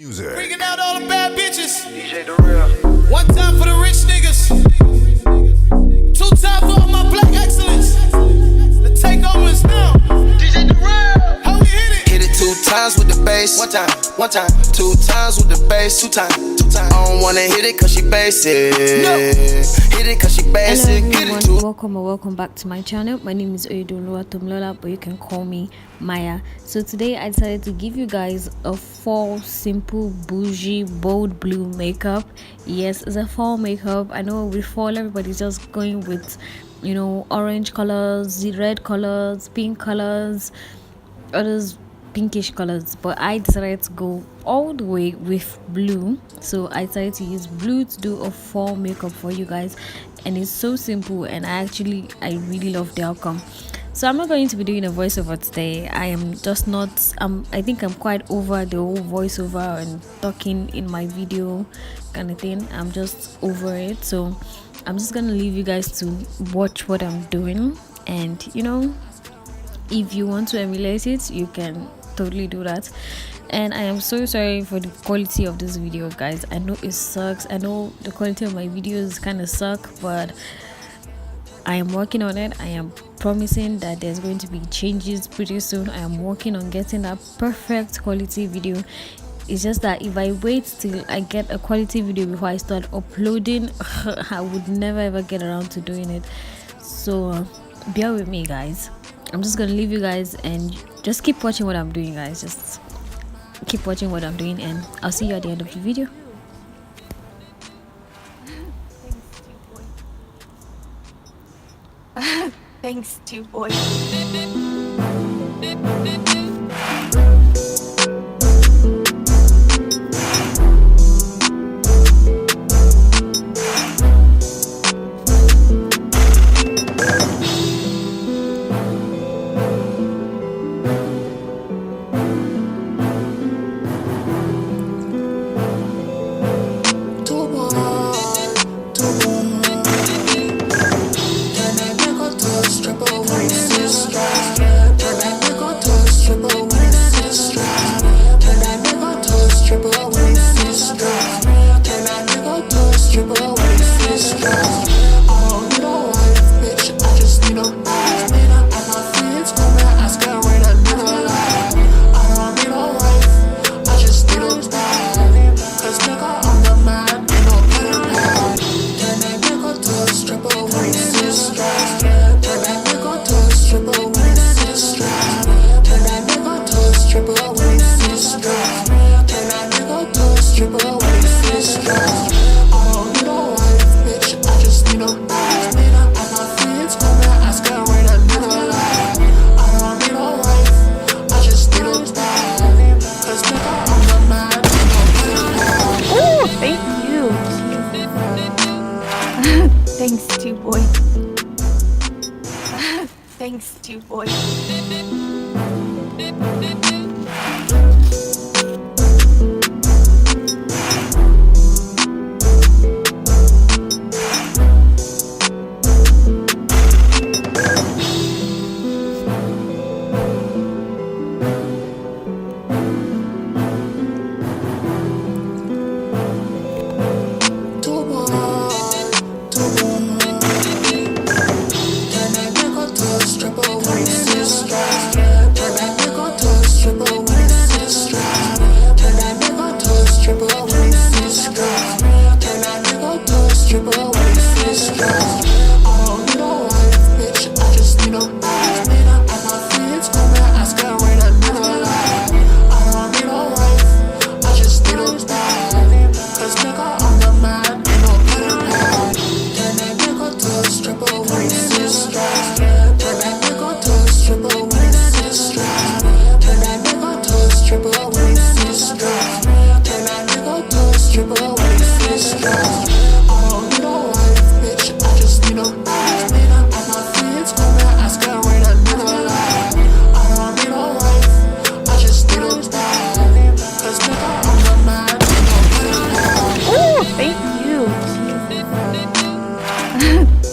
Music. Bringing out all the bad bitches. DJ the real. One time for the rich niggas. Two time for all my black excellence. The takeover is now. DJ the real. How we hit it? Hit it 2 times with the bass. One time. 2 times with the bass. 2 times. I don't wanna hit it cause she basic. No. Hit it cause she basic. Hello everyone, welcome back to my channel. My name is Oluwatomilolaoj, but you can call me Mayaah. So today I decided to give you guys a fall simple bougie bold blue makeup. Yes, it's a fall makeup. I know with fall everybody's just going with, you know, orange colors, red colors, pink colors, others pinkish colors, but I decided to go all the way with blue. So I decided to use blue to do a fall makeup for you guys, and it's so simple, and I really love the outcome. So I'm not going to be doing a voiceover today. I am just not I think I'm quite over the whole voiceover and talking in my video kind of thing. I'm just over it, so I'm just gonna leave you guys to watch what I'm doing, and you know, if you want to emulate it, you can totally do that. And I am so sorry for the quality of this video, guys. I know it sucks. I know the quality of my videos kind of suck, but I am working on it. I am promising that there's going to be changes pretty soon. I am working on getting that perfect quality video. It's just that if I wait till I get a quality video before I start uploading, I would never ever get around to doing it. So bear with me, guys. I'm just gonna leave you guys and just keep watching what I'm doing, guys. Just keep watching what I'm doing, and I'll see you at the end of the video. Thanks, 2 boy. Thanks, 2 boy. Thanks, 2 boy.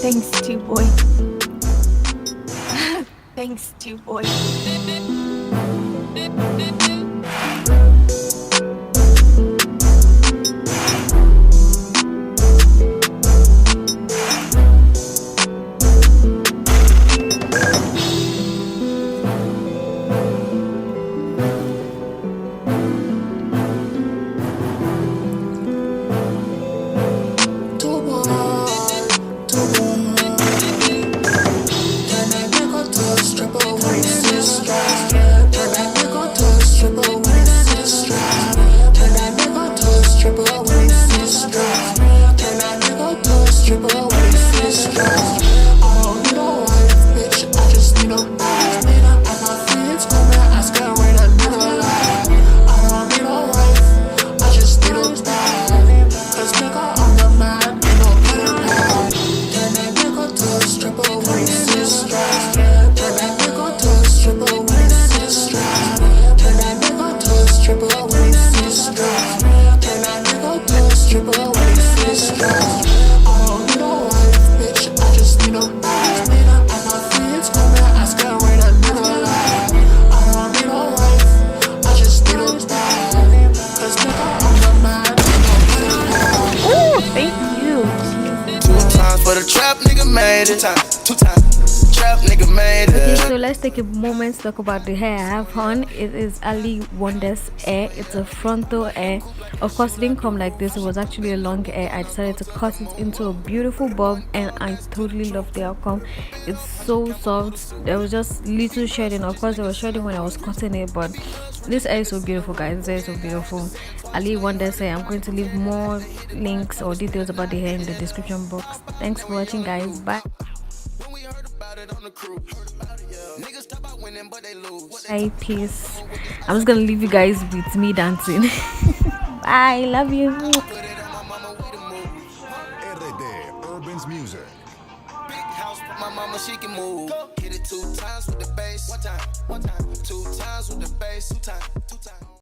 Thanks, 2 boy. Thanks, 2 boy. but a trap nigga made it. Two time. Trap nigga made Okay, it. so let's take a moment to talk about the hair I have on. It is Wondess Hair. It's a frontal hair. Of course, it didn't come like this. It was actually a long hair. I decided to cut it into a beautiful bob, and I totally love the outcome. It's so soft. There was just little shedding. Of course, there was shedding when I was cutting it, but this hair is so beautiful, guys. This hair is so beautiful. Wondess Hair. I'm going to leave more links or details about the hair in the description box. Thanks for watching, guys. Bye. Bye, peace. I'm just gonna leave you guys with me dancing. Bye, love you. Urban's music. Big house for my mama, she can move. Hit it 2 times with the bass. One time, 2 times with the bass. 2 times.